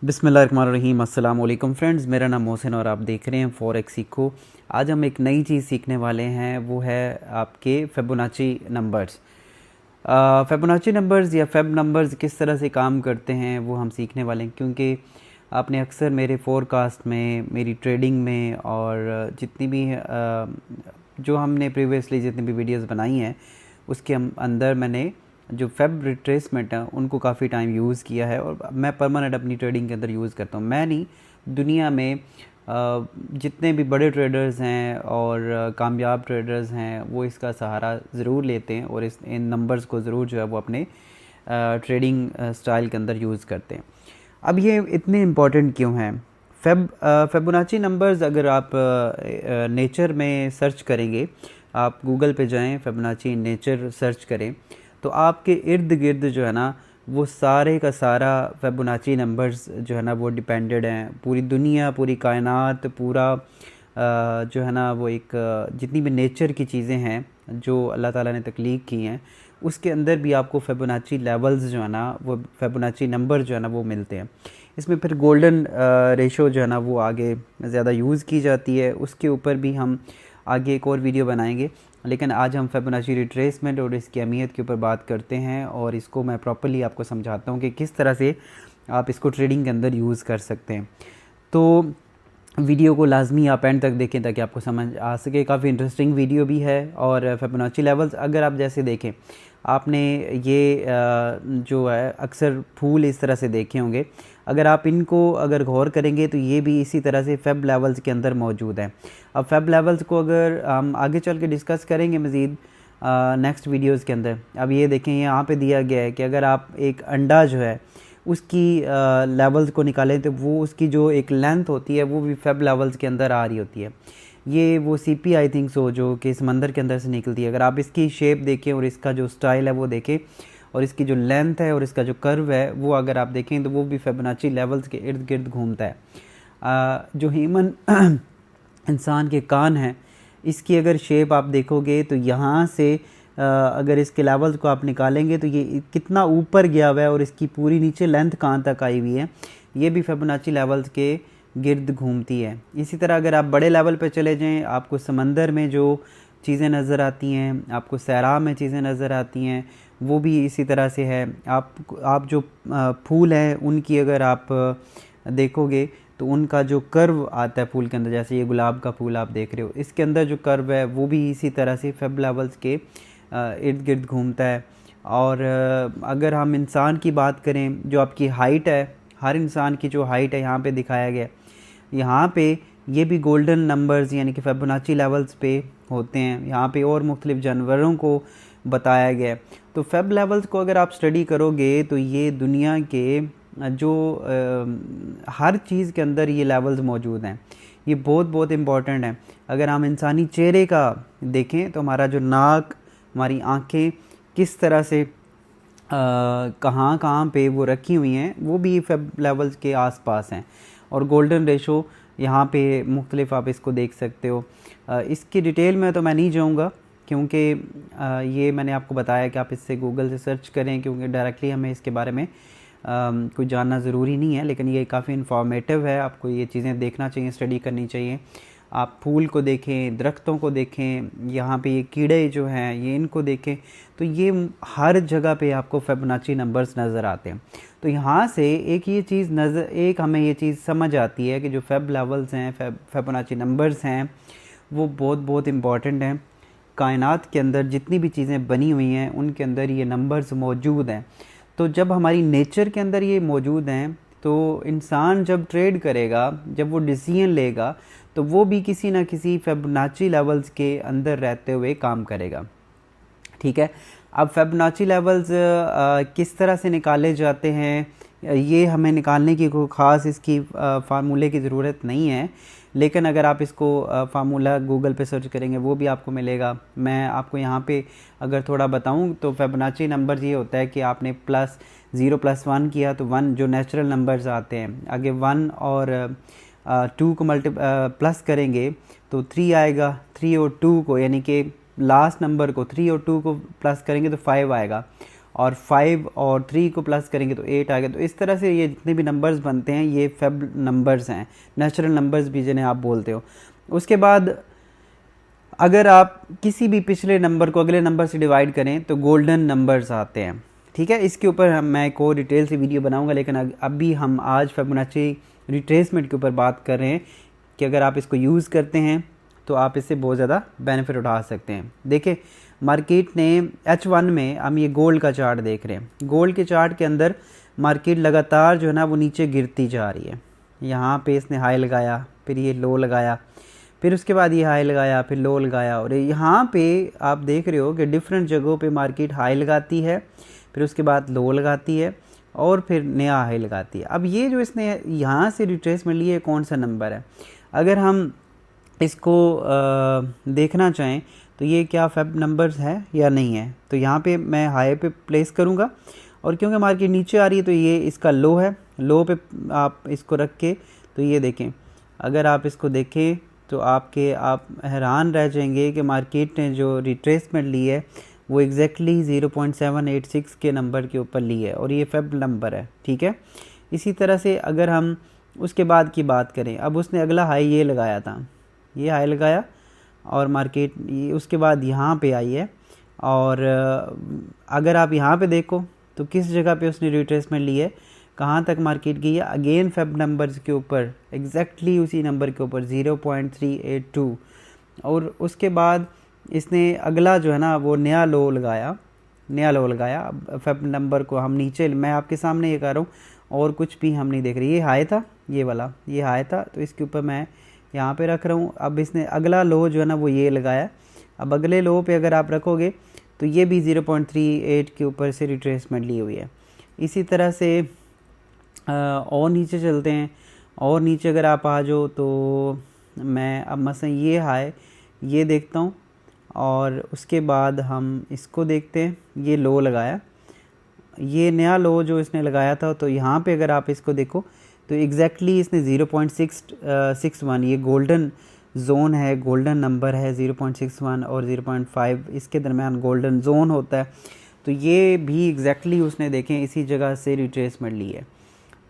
बिस्मिल्लाहिर्रहमानिर्रहीम। अस्सलाम वालेकुम फ्रेंड्स, मेरा नाम मोहसिन और आप देख रहे हैं फॉरेक्स सीखो। आज हम एक नई चीज़ सीखने वाले हैं, वो है आपके फिबोनाची नंबर्स। फिबोनाची नंबर्स या फेब नंबर्स किस तरह से काम करते हैं वो हम सीखने वाले हैं, क्योंकि आपने अक्सर मेरे फोरकास्ट में, मेरी ट्रेडिंग में और जितनी भी जो हमने प्रीवियसली जितनी भी वीडियोस बनाई हैं उसके अंदर मैंने जो फेब रिट्रेसमेंट है उनको काफ़ी टाइम यूज़ किया है और मैं परमानेंट अपनी ट्रेडिंग के अंदर यूज़ करता हूँ। मैं नहीं, दुनिया में जितने भी बड़े ट्रेडर्स हैं और कामयाब ट्रेडर्स हैं वो इसका सहारा ज़रूर लेते हैं और इन नंबर्स को ज़रूर जो है वो अपने ट्रेडिंग स्टाइल के अंदर यूज़ करते हैं। अब ये इतने इम्पॉर्टेंट क्यों हैं? फिबोनाची नंबर्स अगर आप नेचर में सर्च करेंगे, आप गूगल पे जाएं, फिबोनाची नेचर सर्च करें, तो आपके इर्द गिर्द जो है ना वो सारे का सारा फिबोनाची नंबर्स जो है ना वो डिपेंडेड हैं। पूरी दुनिया, पूरी कायनात, पूरा जो है ना वो एक जितनी भी नेचर की चीज़ें हैं जो अल्लाह ताला ने तख्लीक की हैं उसके अंदर भी आपको फिबोनाची लेवल्स जो है ना वो फिबोनाची नंबर जो है ना वो मिलते हैं। इसमें फिर गोल्डन रेशो जो है ना वो आगे ज़्यादा यूज़ की जाती है, उसके ऊपर भी हम आगे एक और वीडियो बनाएंगे। लेकिन आज हम फिबोनाची रिट्रेसमेंट और इसकी अहमियत के ऊपर बात करते हैं और इसको मैं प्रॉपर्ली आपको समझाता हूँ कि किस तरह से आप इसको ट्रेडिंग के अंदर यूज़ कर सकते हैं। तो वीडियो को लाजमी आप एंड तक देखें ताकि आपको समझ आ सके। काफ़ी इंटरेस्टिंग वीडियो भी है। और फिबोनाची लेवल्स अगर आप जैसे देखें, आपने ये जो है अक्सर फूल इस तरह से देखे होंगे, अगर आप इनको अगर गौर करेंगे तो ये भी इसी तरह से फेब लेवल्स के अंदर मौजूद हैं। अब फेब लेवल्स को अगर हम आगे चल के डिस्कस करेंगे मज़ीद नेक्स्ट वीडियोज़ के अंदर। अब ये देखें, यहाँ पे दिया गया है कि अगर आप एक अंडा जो है उसकी लेवल्स को निकालें तो वो उसकी जो एक लेंथ होती है वो भी फेब लेवल्स के अंदर आ रही होती है। ये वो सीपी आई थिंक सो जो कि समंदर के अंदर से निकलती है। अगर आप इसकी शेप देखें और इसका जो स्टाइल है वो देखें और इसकी जो लेंथ है और इसका जो कर्व है वो अगर आप देखें तो वो भी फिबोनाची लेवल्स के इर्द गिर्द घूमता है। जो ह्यूमन इंसान के कान हैं, इसकी अगर शेप आप देखोगे तो यहाँ से अगर इसके लेवल्स को आप निकालेंगे तो ये कितना ऊपर गया हुआ है और इसकी पूरी नीचे लेंथ कहाँ तक आई हुई है, ये भी फिबोनाची लेवल्स के गिर्द घूमती है। इसी तरह अगर आप बड़े लेवल पे चले जाएं, आपको समंदर में जो चीज़ें नज़र आती हैं, आपको सहरा में चीज़ें नज़र आती हैं, वो भी इसी तरह से है। आप जो फूल हैं उनकी अगर आप देखोगे तो उनका जो कर्व आता है फूल के अंदर, जैसे ये गुलाब का फूल आप देख रहे हो, इसके अंदर जो कर्व है वो भी इसी तरह से फेब लेवल्स के इर्द गिर्द घूमता है। और अगर हम इंसान की बात करें, जो आपकी हाइट है, हर इंसान की जो हाइट है यहाँ पे दिखाया गया, यहाँ पे ये भी गोल्डन नंबर्स यानी कि फिबोनाची लेवल्स पे होते हैं। यहाँ पे और मुख्तलिफ जानवरों को बताया गया। तो फेब लेवल्स को अगर आप स्टडी करोगे तो ये दुनिया के जो हर चीज़ के अंदर ये लेवल्स मौजूद हैं। ये बहुत बहुत इम्पॉर्टेंट है। अगर हम इंसानी चेहरे का देखें तो हमारा जो नाक, हमारी आँखें किस तरह से कहाँ कहाँ पे वो रखी हुई हैं वो भी फेब लेवल्स के आसपास हैं। और गोल्डन रेशो यहाँ पे मुख्तलिफ आप इसको देख सकते हो। इसकी डिटेल में तो मैं नहीं जाऊँगा क्योंकि ये मैंने आपको बताया कि आप इससे गूगल से सर्च करें, क्योंकि डायरेक्टली हमें इसके बारे में कुछ जानना ज़रूरी नहीं है। लेकिन ये काफ़ी इन्फॉर्मेटिव है, आपको ये चीज़ें देखना चाहिए, स्टडी करनी चाहिए। आप फूल को देखें, दरख्तों को देखें, यहाँ पे ये कीड़े जो हैं ये इनको देखें, तो ये हर जगह पे आपको फिबोनाची नंबर्स नज़र आते हैं। तो यहाँ से एक हमें ये चीज़ समझ आती है कि जो फेब लेवल्स हैं, फिबोनाची नंबर्स हैं, वो बहुत बहुत इम्पॉर्टेंट हैं। कायनात के अंदर जितनी भी चीज़ें बनी हुई हैं उनके अंदर ये नंबर्स मौजूद हैं। तो जब हमारी नेचर के अंदर ये मौजूद हैं तो इंसान जब ट्रेड करेगा, जब वो डिसीजन लेगा, तो वो भी किसी ना किसी फिबोनाची लेवल्स के अंदर रहते हुए काम करेगा। ठीक है। अब फिबोनाची लेवल्स किस तरह से निकाले जाते हैं, ये हमें निकालने की कोई ख़ास इसकी फार्मूले की ज़रूरत नहीं है। लेकिन अगर आप इसको फार्मूला गूगल पे सर्च करेंगे वो भी आपको मिलेगा। मैं आपको यहाँ पे अगर थोड़ा बताऊँ तो फिबोनाची नंबर ये होता है कि आपने +0 + 1 किया तो 1 जो नेचुरल नंबर्स आते हैं, आगे 1 और 2 को प्लस करेंगे तो 3 आएगा। 3 और 2 को यानी कि लास्ट नंबर को 3 और 2 को प्लस करेंगे तो 5 आएगा। और 5 और 3 को प्लस करेंगे तो 8 आ गया। तो इस तरह से ये जितने भी नंबर्स बनते हैं ये फेब नंबर्स हैं, नेचुरल नंबर्स भी जिन्हें आप बोलते हो। उसके बाद अगर आप किसी भी पिछले नंबर को अगले नंबर से डिवाइड करें तो गोल्डन नंबर्स आते हैं, ठीक है। इसके ऊपर मैं एक और डिटेल से वीडियो बनाऊंगा, लेकिन अभी हम आज फिबोनाची रिट्रेसमेंट के ऊपर बात कर रहे हैं कि अगर आप इसको यूज़ करते हैं तो आप इससे बहुत ज़्यादा बेनिफिट उठा सकते हैं। देखिए मार्केट ने H1 में, हम ये गोल्ड का चार्ट देख रहे हैं, गोल्ड के चार्ट के अंदर मार्केट लगातार जो है ना वो नीचे गिरती जा रही है। यहाँ पे इसने हाई लगाया, फिर ये लो लगाया, फिर उसके बाद ये हाई लगाया, फिर लो लगाया, और यहाँ पे आप देख रहे हो कि डिफरेंट जगहों पे मार्केट हाई लगाती है, फिर उसके बाद लो लगाती है, और फिर नया हाई लगाती है। अब ये जो इसने यहाँ से रिट्रेसमेंट लिए कौन सा नंबर है, अगर हम इसको देखना चाहें तो ये क्या फेब नंबर्स है या नहीं है, तो यहाँ पे मैं हाई पे प्लेस करूँगा, और क्योंकि मार्केट नीचे आ रही है तो ये इसका लो है, लो पे आप इसको रख के तो ये देखें, अगर आप इसको देखें तो आप हैरान रह जाएंगे कि मार्केट ने जो रिट्रेसमेंट ली है वो एग्जैक्टली 0.786 के नंबर के ऊपर ली है, और ये फेब नंबर है, ठीक है। इसी तरह से अगर हम उसके बाद की बात करें, अब उसने अगला हाई ये लगाया था, ये हाई लगाया, और मार्केट उसके बाद यहाँ पे आई है, और अगर आप यहाँ पे देखो तो किस जगह पे उसने रिट्रेसमेंट ली है, कहाँ तक मार्केट गई है, अगेन फेब नंबर्स के ऊपर, एग्जैक्टली उसी नंबर के ऊपर 0.382, और उसके बाद इसने अगला जो है ना वो नया लो लगाया। अब फेब नंबर को हम नीचे, मैं आपके सामने ये कर रहा हूँ और कुछ भी हम नहीं देख रहे, ये हाई था, ये वाला ये हाई था, तो इसके ऊपर मैं यहाँ पे रख रहा हूँ। अब इसने अगला लो जो है ना वो ये लगाया, अब अगले लो पे अगर आप रखोगे तो ये भी 0.38 के ऊपर से रिट्रेसमेंट ली हुई है। इसी तरह से और नीचे चलते हैं, और नीचे अगर आप आ जाओ तो मैं अब मसलन ये हाई ये देखता हूँ, और उसके बाद हम इसको देखते हैं, ये लो लगाया, ये नया लो जो इसने लगाया था, तो यहाँ पे अगर आप इसको देखो तो एग्जैक्टली इसने 0.661, ये गोल्डन जोन है, गोल्डन नंबर है 0.61 और 0.5 इसके दरमियान गोल्डन जोन होता है, तो ये भी एग्जैक्टली उसने देखें इसी जगह से रिट्रेसमेंट ली है।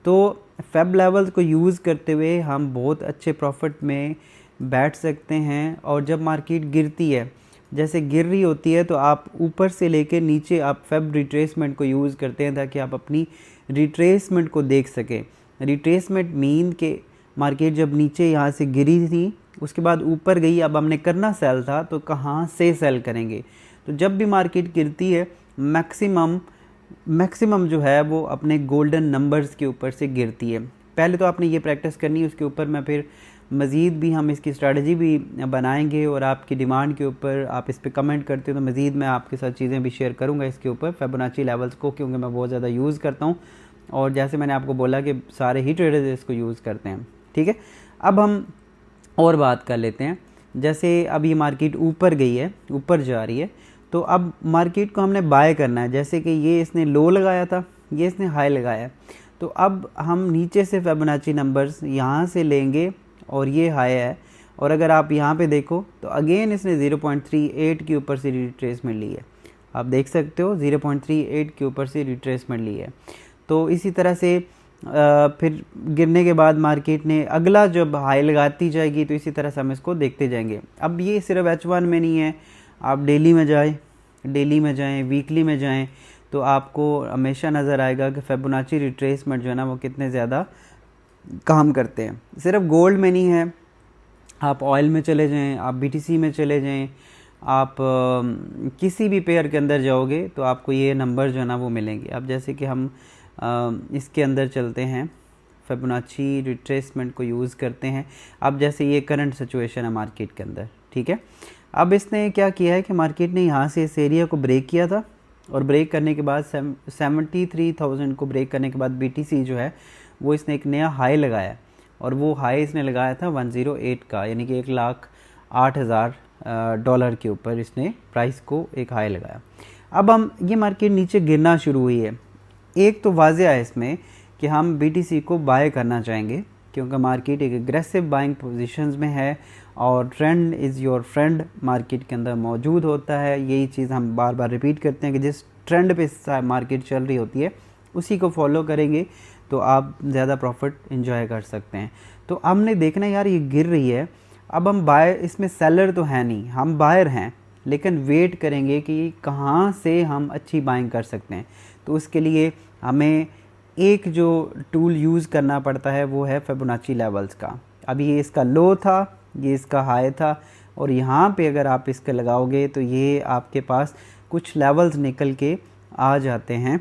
तो फेब लेवल्स को यूज़ करते हुए हम बहुत अच्छे प्रॉफिट में बैठ सकते हैं। और जब मार्केट गिरती है, जैसे गिर रही होती है, तो आप ऊपर से लेकर नीचे आप फेब रिट्रेसमेंट को यूज़ करते हैं ताकि आप अपनी रिट्रेसमेंट को देख सकें। रिट्रेसमेंट मीन के मार्केट जब नीचे यहाँ से गिरी थी, उसके बाद ऊपर गई, अब हमने करना सेल था, तो कहाँ से सेल करेंगे। तो जब भी मार्केट गिरती है मैक्सिमम जो है वो अपने गोल्डन नंबर्स के ऊपर से गिरती है। पहले तो आपने ये प्रैक्टिस करनी है, उसके ऊपर मैं फिर मज़ीद भी हम इसकी स्ट्रेटजी भी बनाएंगे, और आपकी डिमांड के ऊपर आप इस पर कमेंट करते हो तो मज़ीद मैं आपके साथ चीज़ें भी शेयर करूँगा इसके ऊपर, फिबोनाची लेवल्स को, क्योंकि मैं बहुत ज़्यादा यूज़ करता हूँ, और जैसे मैंने आपको बोला कि सारे ही ट्रेडर्स इसको यूज़ करते हैं, ठीक है। अब हम और बात कर लेते हैं, जैसे अब ये मार्केट ऊपर गई है, ऊपर जा रही है, तो अब मार्केट को हमने बाय करना है। जैसे कि ये इसने लो लगाया था, ये इसने हाई लगाया, तो अब हम नीचे से फिबोनाची नंबर्स यहाँ से लेंगे, और ये हाई है, और अगर आप यहाँ पे देखो तो अगेन इसने 0.38 के ऊपर से रिट्रेसमेंट ली है, आप देख सकते हो 0.38 के ऊपर से रिट्रेसमेंट ली है। तो इसी तरह से फिर गिरने के बाद मार्केट ने अगला जब हाई लगाती जाएगी, तो इसी तरह से हम इसको देखते जाएंगे। अब ये सिर्फ H1 में नहीं है, आप डेली में जाएं, वीकली में जाएं, तो आपको हमेशा नज़र आएगा कि फिबोनाची रिट्रेसमेंट जो है ना वो कितने ज़्यादा काम करते हैं। सिर्फ गोल्ड में नहीं है, आप ऑयल में चले जाएं, आप BTC में चले जाएं, आप किसी भी पेयर के अंदर जाओगे तो आपको ये नंबर जो है ना वो मिलेंगे। अब जैसे कि हम इसके अंदर चलते हैं, फिबोनाची रिट्रेसमेंट को यूज़ करते हैं। अब जैसे ये करंट सिचुएशन है मार्केट के अंदर, ठीक है। अब इसने क्या किया है कि मार्केट ने यहाँ से इस एरिया को ब्रेक किया था, और ब्रेक करने के बाद 73,000 को ब्रेक करने के बाद BTC जो है वो इसने एक नया हाई लगाया, और वो हाई इसने लगाया था 108 का, यानी कि $1,08,000 के ऊपर इसने प्राइस को एक हाई लगाया। अब हम ये मार्केट नीचे गिरना शुरू हुई है, एक तो वाज़ेह है इसमें कि हम BTC को बाय करना चाहेंगे, क्योंकि मार्केट एक एग्रेसिव बाइंग पोजीशंस में है और trend is your friend market के अंदर मौजूद होता है। यही चीज़ हम बार बार रिपीट करते हैं कि जिस ट्रेंड पे मार्केट चल रही होती है उसी को फॉलो करेंगे तो आप ज़्यादा प्रॉफिट इंजॉय कर सकते हैं। तो हमने देखना यार ये गिर रही है, अब हम बायर, इसमें सेलर तो है नहीं, हम बायर हैं, लेकिन वेट करेंगे कि कहाँ से हम अच्छी बाइंग कर सकते हैं। तो उसके लिए हमें एक जो टूल यूज़ करना पड़ता है वो है फिबोनाची लेवल्स का। अब ये इसका लो था, ये इसका हाई था, और यहाँ पे अगर आप इसके लगाओगे तो ये आपके पास कुछ लेवल्स निकल के आ जाते हैं।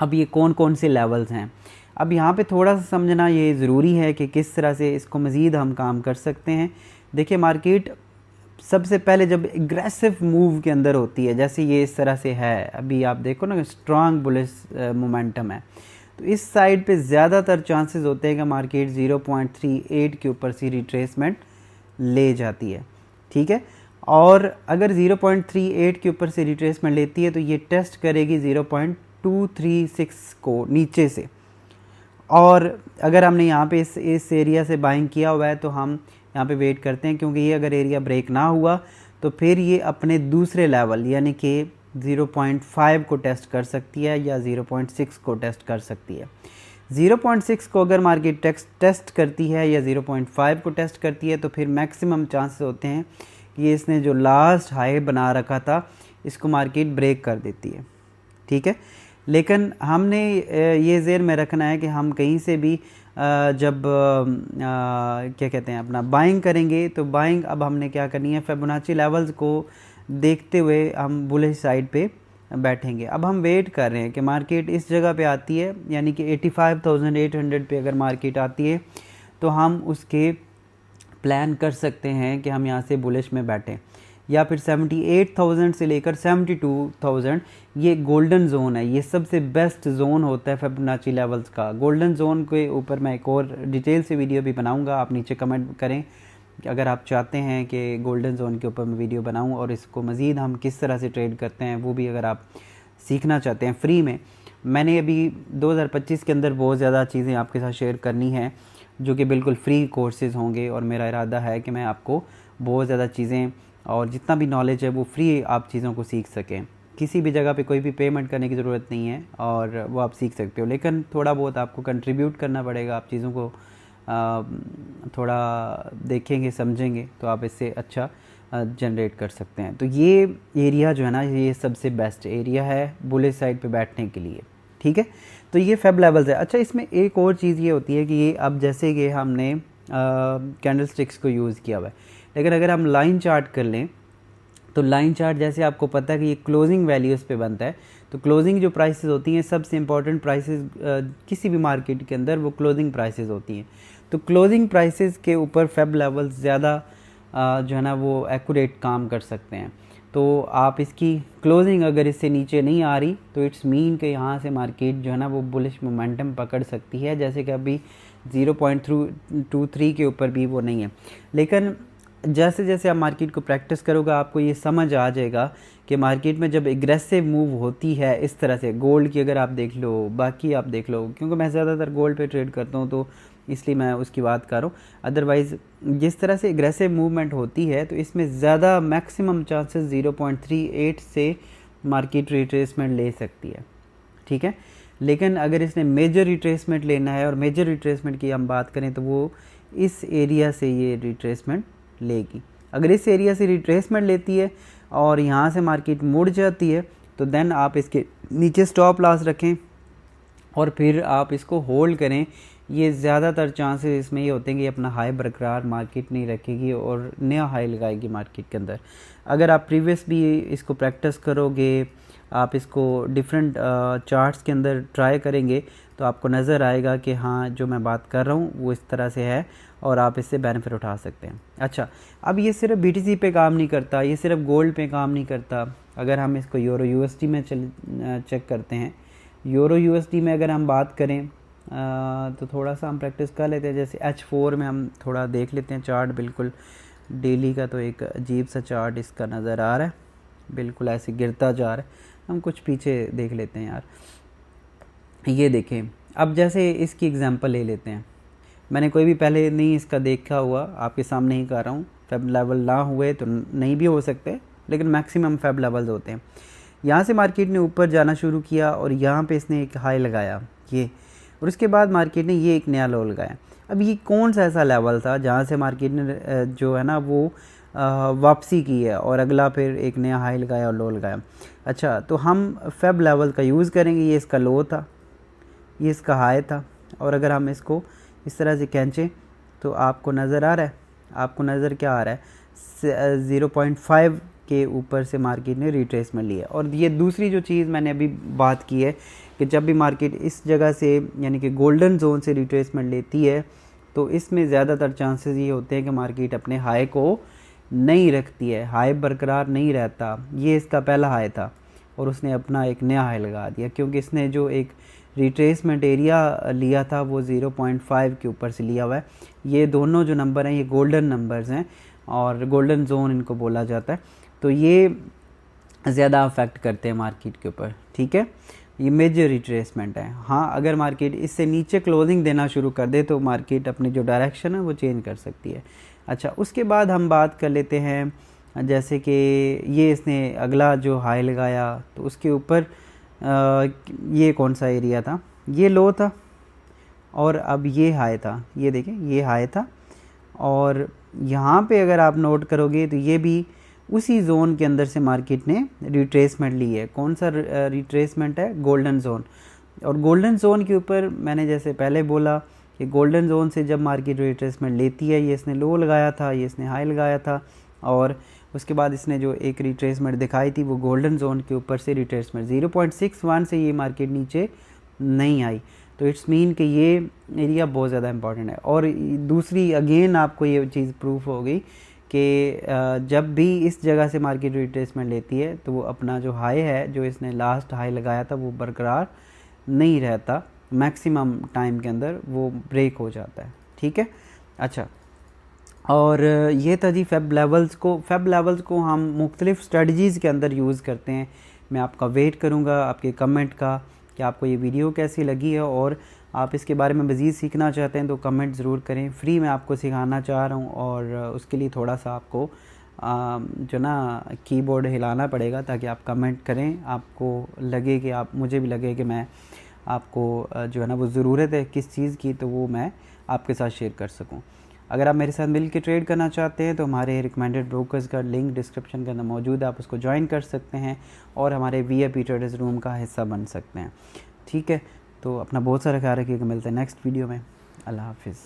अब ये कौन कौन से लेवल्स हैं, अब यहाँ पे थोड़ा सा समझना ये ज़रूरी है कि किस तरह से इसको मज़ीद हम काम कर सकते हैं। देखिए मार्केट सबसे पहले जब एग्रेसिव मूव के अंदर होती है, जैसे ये इस तरह से है, अभी आप देखो ना स्ट्रांग बुलिश मोमेंटम है, तो इस साइड पे ज़्यादातर चांसेस होते हैं कि मार्केट 0.38 के ऊपर से रिट्रेसमेंट ले जाती है, ठीक है। और अगर 0.38 के ऊपर से रिट्रेसमेंट लेती है तो ये टेस्ट करेगी 0.236 को नीचे से, और अगर हमने यहाँ पे इस एरिया से बाइंग किया हुआ है तो हम यहाँ पे वेट करते हैं, क्योंकि ये अगर एरिया ब्रेक ना हुआ तो फिर ये अपने दूसरे लेवल यानी कि 0.5 को टेस्ट कर सकती है या 0.6 को टेस्ट कर सकती है। 0.6 को अगर मार्केट टेस्ट करती है या 0.5 को टेस्ट करती है तो फिर मैक्सिमम चांसेस होते हैं कि इसने जो लास्ट हाई बना रखा था इसको मार्केट ब्रेक कर देती है, ठीक है। लेकिन हमने ये ज़हन में रखना है कि हम कहीं से भी जब क्या कहते हैं अपना बाइंग करेंगे तो बाइंग अब हमने क्या करनी है, फिबोनाची लेवल्स को देखते हुए हम बुलिश साइड पे बैठेंगे। अब हम वेट कर रहे हैं कि मार्केट इस जगह पे आती है, यानी कि 85,800 पे अगर मार्केट आती है तो हम उसके प्लान कर सकते हैं कि हम यहाँ से बुलिश में बैठें, या फिर 78,000 से लेकर 72,000 ये गोल्डन जोन है, ये सबसे बेस्ट जोन होता है फिबोनाची लेवल्स का। गोल्डन जोन के ऊपर मैं एक और डिटेल से वीडियो भी बनाऊंगा, आप नीचे कमेंट करें कि अगर आप चाहते हैं कि गोल्डन जोन के ऊपर मैं वीडियो बनाऊं और इसको मज़ीद हम किस तरह से ट्रेड करते हैं वो भी अगर आप सीखना चाहते हैं फ्री में। मैंने अभी 2025 के अंदर बहुत ज़्यादा चीज़ें आपके साथ शेयर करनी है जो कि बिल्कुल फ्री कोर्सेज़ होंगे, और मेरा इरादा है कि मैं आपको बहुत ज़्यादा चीज़ें और जितना भी नॉलेज है वो फ्री आप चीज़ों को सीख सकें। किसी भी जगह पे कोई भी पेमेंट करने की ज़रूरत नहीं है और वो आप सीख सकते हो, लेकिन थोड़ा बहुत आपको कंट्रीब्यूट करना पड़ेगा। आप चीज़ों को थोड़ा देखेंगे समझेंगे तो आप इससे अच्छा जनरेट कर सकते हैं। तो ये एरिया जो है ना, ये सबसे बेस्ट एरिया है बुलिश साइड पे बैठने के लिए, ठीक है। तो ये फेब लेवल्स है। अच्छा, इसमें एक और चीज़ ये होती है कि ये अब जैसे कि हमने कैंडल स्टिक्स को यूज़ किया हुआ है, लेकिन अगर हम लाइन चार्ट कर लें तो लाइन चार्ट जैसे आपको पता है कि ये क्लोजिंग वैल्यूज़ पे बनता है। तो क्लोजिंग जो प्राइसेस होती हैं, सबसे इंपॉर्टेंट प्राइसेस किसी भी मार्केट के अंदर वो क्लोजिंग प्राइसेस होती हैं। तो क्लोजिंग प्राइसेस के ऊपर फेब लेवल्स ज़्यादा जो है ना वो एक्यूरेट काम कर सकते हैं। तो आप इसकी क्लोजिंग अगर इससे नीचे नहीं आ रही तो इट्स मीन कि यहाँ से मार्केट जो है ना वो बुलिश मोमेंटम पकड़ सकती है, जैसे कि अभी 0.23 के ऊपर भी वो नहीं है। लेकिन जैसे जैसे आप मार्केट को प्रैक्टिस करोगे आपको ये समझ आ जाएगा कि मार्केट में जब एग्रेसिव मूव होती है इस तरह से, गोल्ड की अगर आप देख लो, बाकी आप देख लो, क्योंकि मैं ज़्यादातर गोल्ड पे ट्रेड करता हूँ तो इसलिए मैं उसकी बात कर रहा हूँ। अदरवाइज़ जिस तरह से एग्रेसिव मूवमेंट होती है तो इसमें ज़्यादा मैक्सिमम चांसेस 0.38 से मार्केट रिट्रेसमेंट ले सकती है, ठीक है। लेकिन अगर इसने मेजर रिट्रेसमेंट लेना है, और मेजर रिट्रेसमेंट की हम बात करें तो वो इस एरिया से ये रिट्रेसमेंट लेगी। अगर इस एरिया से रिट्रेसमेंट लेती है और यहाँ से मार्केट मुड़ जाती है तो देन आप इसके नीचे स्टॉप लॉस रखें और फिर आप इसको होल्ड करें। ये ज़्यादातर चांसेस इसमें ये होते हैं कि अपना हाई बरकरार मार्केट नहीं रखेगी और नया हाई लगाएगी मार्केट के अंदर। अगर आप प्रीवियस भी इसको प्रैक्टिस करोगे, आप इसको डिफरेंट चार्ट्स के अंदर ट्राई करेंगे तो आपको नज़र आएगा कि हाँ जो मैं बात कर रहा हूँ वो इस तरह से है और आप इससे बेनिफिट उठा सकते हैं। अच्छा, अब ये सिर्फ BTC पे काम नहीं करता, ये सिर्फ गोल्ड पे काम नहीं करता। अगर हम इसको यूरो USD में चेक करते हैं, यूरो USD में अगर हम बात करें तो थोड़ा सा हम प्रैक्टिस कर लेते हैं। जैसे H4 में हम थोड़ा देख लेते हैं चार्ट, बिल्कुल डेली का तो एक अजीब सा चार्ट इसका नज़र आ रहा है, बिल्कुल ऐसे गिरता जा रहा है। हम कुछ पीछे देख लेते हैं यार, ये देखें। अब जैसे इसकी एग्जांपल ले लेते हैं, मैंने कोई भी पहले नहीं इसका देखा हुआ, आपके सामने ही कर रहा हूँ। फेब लेवल ना हुए तो नहीं भी हो सकते, लेकिन मैक्सिमम फेब लेवल्स होते हैं। यहाँ से मार्केट ने ऊपर जाना शुरू किया और यहाँ पे इसने एक हाई लगाया ये, और उसके बाद मार्केट ने ये एक नया लो लगाया। अब ये कौन सा ऐसा लेवल था जहाँ से मार्केट ने जो है ना वो वापसी की है और अगला फिर एक नया हाई लगाया और लो लगाया। अच्छा, तो हम फेब लेवल का यूज़ करेंगे। ये इसका लो था, ये इसका हाई था, और अगर हम इसको इस तरह से खींचें तो आपको नज़र आ रहा है, आपको नज़र क्या आ रहा है, 0.5 के ऊपर से मार्केट ने रिट्रेसमेंट लिया। और ये दूसरी जो चीज़ मैंने अभी बात की है कि जब भी मार्केट इस जगह से यानी कि गोल्डन जोन से रिट्रेसमेंट लेती है तो इसमें ज़्यादातर चांसेस ये होते हैं कि मार्केट अपने हाई को नहीं रखती है, हाई बरकरार नहीं रहता। ये इसका पहला हाई था और उसने अपना एक नया हाई लगा दिया, क्योंकि इसने जो एक रिट्रेसमेंट एरिया लिया था वो 0.5 के ऊपर से लिया हुआ है। ये दोनों जो नंबर हैं ये गोल्डन नंबर्स हैं और गोल्डन जोन इनको बोला जाता है। तो ये ज़्यादा अफेक्ट करते हैं मार्केट के ऊपर, ठीक है। ये मेजर रिट्रेसमेंट है। हाँ, अगर मार्केट इससे नीचे क्लोजिंग देना शुरू कर दे तो मार्केट अपनी जो डायरेक्शन है वो चेंज कर सकती है। अच्छा, उसके बाद हम बात कर लेते हैं, जैसे कि ये इसने अगला जो हाई लगाया तो उसके ऊपर ये कौन सा एरिया था, ये लो था और अब ये हाई था। ये देखें, ये हाई था और यहाँ पे अगर आप नोट करोगे तो ये भी उसी जोन के अंदर से मार्केट ने रिट्रेसमेंट ली है। कौन सा रिट्रेसमेंट है, गोल्डन जोन। और गोल्डन जोन के ऊपर मैंने जैसे पहले बोला कि गोल्डन जोन से जब मार्केट रिट्रेसमेंट लेती है, ये इसने लो लगाया था, ये इसने हाई लगाया था, और उसके बाद इसने जो एक रिट्रेसमेंट दिखाई थी वो गोल्डन जोन के ऊपर से रिट्रेसमेंट 0.61 से ये मार्केट नीचे नहीं आई। तो इट्स मीन कि ये एरिया बहुत ज़्यादा इंपॉर्टेंट है। और दूसरी अगेन आपको ये चीज़ प्रूफ हो गई कि जब भी इस जगह से मार्केट रिट्रेसमेंट लेती है तो वो अपना जो हाई है, जो इसने लास्ट हाई लगाया था, वो बरकरार नहीं रहता, मैक्सिमम टाइम के अंदर वो ब्रेक हो जाता है, ठीक है। अच्छा, और ये था जी फेब लेवल्स को हम मुख्तलिफ स्ट्रेटजीज़ के अंदर यूज़ करते हैं। मैं आपका वेट करूँगा आपके कमेंट का कि आपको ये वीडियो कैसी लगी है, और आप इसके बारे में मज़ीद सीखना चाहते हैं तो कमेंट ज़रूर करें। फ्री में आपको सिखाना चाह रहा हूँ और उसके लिए थोड़ा सा आपको जो ना कीबोर्ड हिलाना पड़ेगा ताकि आप कमेंट करें, आपको लगे कि आप, मुझे भी लगे कि मैं आपको जो है ना वो ज़रूरत है किस चीज़ की, तो वो मैं आपके साथ शेयर कर सकूं। अगर आप मेरे साथ मिल के ट्रेड करना चाहते हैं तो हमारे रिकमेंडेड ब्रोकर्स का लिंक डिस्क्रिप्शन के अंदर मौजूद है, आप उसको ज्वाइन कर सकते हैं और हमारे VIP ट्रेडर्स रूम का हिस्सा बन सकते हैं, ठीक है। तो अपना बहुत सारा ख्याल रखिएगा, मिलते हैं नेक्स्ट वीडियो में। अल्लाह हाफिज़।